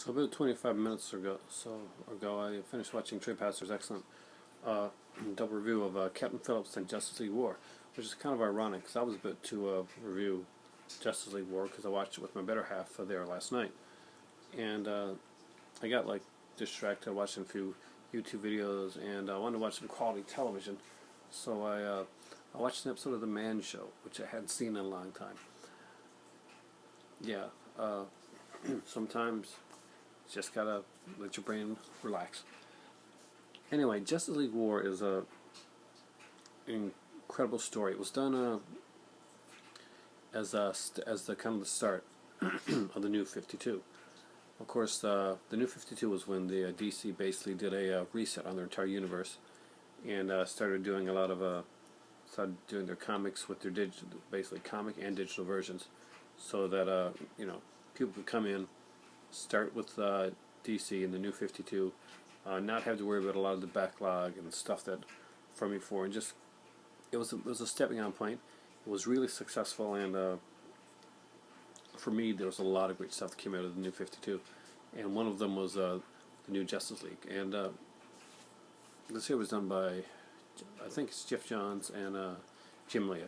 So about 25 minutes ago, I finished watching Trey Pastor's excellent double review of Captain Phillips and Justice League War, which is kind of ironic because I was about to review Justice League War because I watched it with my better half there last night, and I got like distracted watching a few YouTube videos, and I wanted to watch some quality television, so I watched an episode of The Man Show, which I hadn't seen in a long time. Yeah, sometimes you just gotta let your brain relax. Anyway, Justice League War is an incredible story. It was done as the kind of the start of the New 52. Of course, the New 52 was when the DC basically did a reset on their entire universe and started doing their comics with their basically comic and digital versions, so that people could come in, start with DC in the New 52, not have to worry about a lot of the backlog and stuff that from before, and just it was a stepping on point. It was really successful, and for me, there was a lot of great stuff that came out of the New 52, and one of them was the New Justice League. And this here was done by, I think it's Geoff Johns and Jim Lee.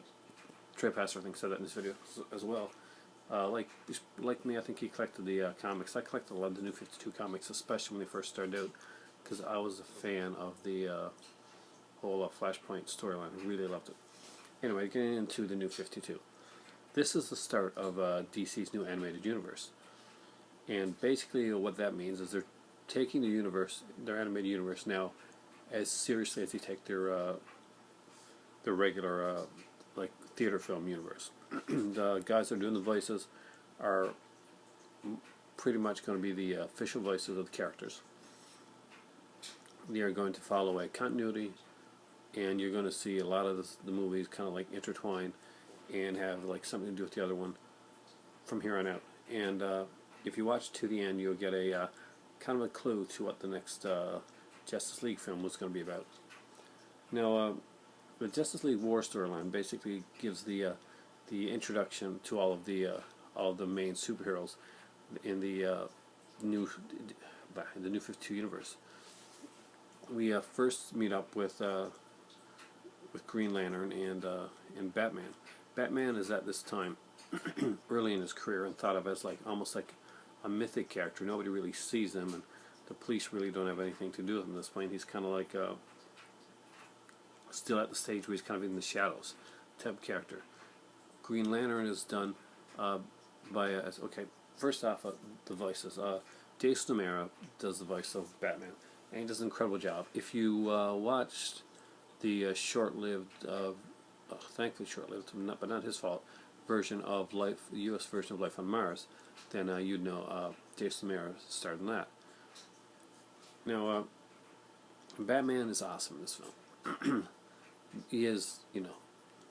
Trey Pastor, I think, said that in his video as well. Like me, I think he collected the comics. I collected a lot of the New 52 comics, especially when they first started out, because I was a fan of the whole Flashpoint storyline. I really loved it. Anyway, getting into the New 52. This is the start of DC's new animated universe. And basically what that means is they're taking their animated universe now, as seriously as they take their regular like theater film universe. The guys that are doing the voices are pretty much going to be the official voices of the characters. They are going to follow a continuity, and you're going to see a lot of the movies kind of like intertwine and have like something to do with the other one from here on out. And if you watch to the end, you'll get a kind of a clue to what the next Justice League film was going to be about. Now, the Justice League War storyline basically gives the introduction to all of the main superheroes in the new 52 universe. We first meet up with Green Lantern and Batman. Batman is at this time early in his career and thought of as almost like a mythic character. Nobody really sees him, and the police really don't have anything to do with him at this point. He's kind of like still at the stage where he's kind of in the shadows type character. Green Lantern is done by first off, the voices. Jason O'Mara does the voice of Batman, and he does an incredible job. If you watched the thankfully short-lived, but not his fault, version of Life, the U.S. version of Life on Mars, then you'd know Jason O'Mara starred in that. Now, Batman is awesome in this film. He is,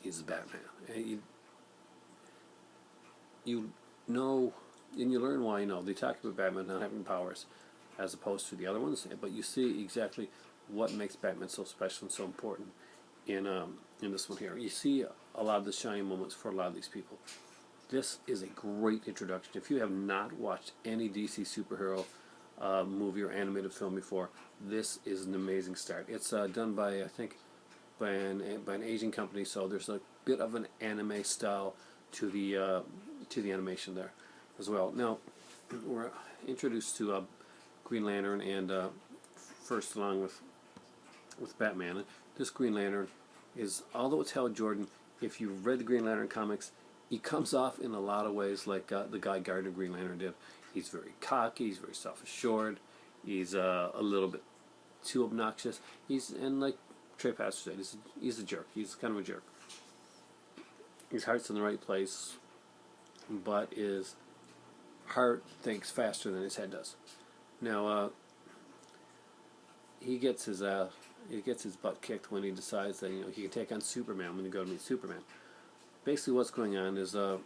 he's Batman. You know, and you learn why. They talk about Batman not having powers as opposed to the other ones, but you see exactly what makes Batman so special and so important in this one here. You see a lot of the shining moments for a lot of these people. This is a great introduction. If you have not watched any DC superhero movie or animated film before, this is an amazing start. It's done by, I think, by an Asian company, so there's a bit of an anime style to the animation there as well. Now, we're introduced to Green Lantern, and first along with Batman. This Green Lantern is, although it's Hal Jordan, if you've read the Green Lantern comics, he comes off in a lot of ways like the Guy Gardner Green Lantern did. He's very cocky, he's very self-assured, he's a little bit too obnoxious. And like Trey Pastor said, he's a jerk. He's kind of a jerk. His heart's in the right place, but his heart thinks faster than his head does. Now, he gets his butt kicked when he decides that he can take on Superman when he go to meet Superman. Basically, what's going on is and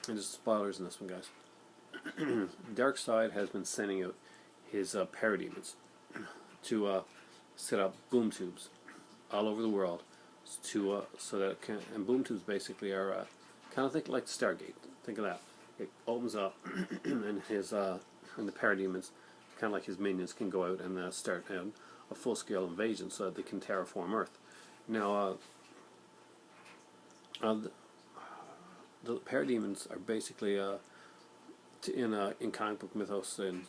there's spoilers in this one, guys. Darkseid has been sending out his parademons to set up boom tubes all over the world so that and boom tubes basically are kind of think like Stargate. Think of that. it opens up, and his and the parademons, kind of like his minions, can go out and start a full-scale invasion so that they can terraform Earth. Now, the parademons are basically in comic book mythos, and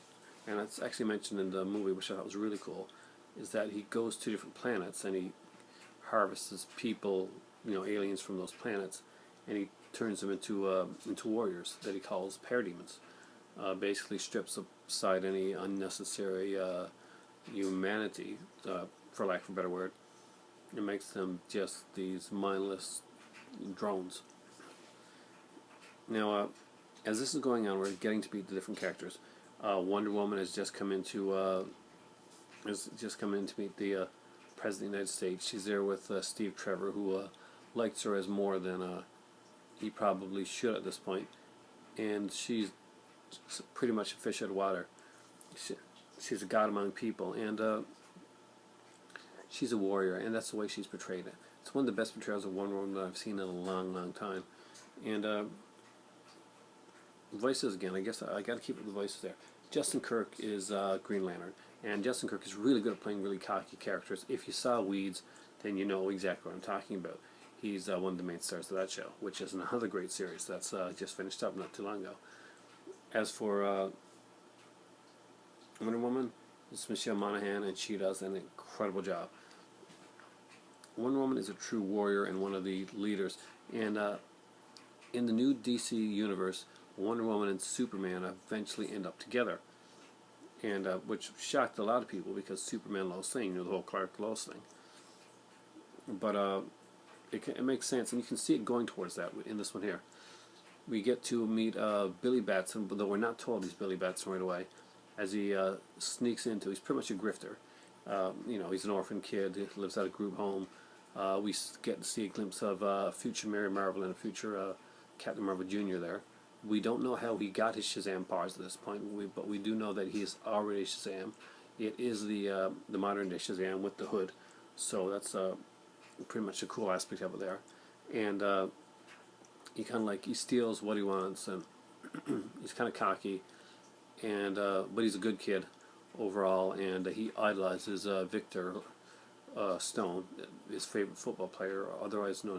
it's actually mentioned in the movie, which I thought was really cool, is that he goes to different planets and he harvests people, aliens from those planets, and he turns them into warriors that he calls parademons. Basically strips aside any unnecessary humanity, for lack of a better word, and makes them just these mindless drones. Now, as this is going on, we're getting to meet the different characters. Wonder Woman has just come into meet the President of the United States. She's there with Steve Trevor, who likes her as more than he probably should at this point, and she's pretty much a fish out of water. She's a god among people, and she's a warrior, and that's the way she's portrayed. It's one of the best portrayals of Wonder Woman that I've seen in a long, long time. And voices again. I guess I got to keep it with the voices there. Justin Kirk is Green Lantern, and Justin Kirk is really good at playing really cocky characters. If you saw Weeds, then you know exactly what I'm talking about. He's one of the main stars of that show, which is another great series that's just finished up not too long ago. As for Wonder Woman, it's Michelle Monaghan, and she does an incredible job. Wonder Woman is a true warrior and one of the leaders. And in the new DC universe, Wonder Woman and Superman eventually end up together, and which shocked a lot of people because Superman Lois Lane, the whole Clark Lois thing. But it makes sense, and you can see it going towards that in this one here. We get to meet Billy Batson, though we're not told he's Billy Batson right away, as he sneaks into. He's pretty much a grifter. He's an orphan kid. He lives at a group home. We get to see a glimpse of future Mary Marvel and a future Captain Marvel Jr. there. We don't know how he got his Shazam powers at this point, but we do know that he is already Shazam. It is the modern day Shazam with the hood, so that's pretty much a cool aspect of it there. And he steals what he wants, and he's kind of cocky, and but he's a good kid overall, and he idolizes Victor Stone, his favorite football player, otherwise known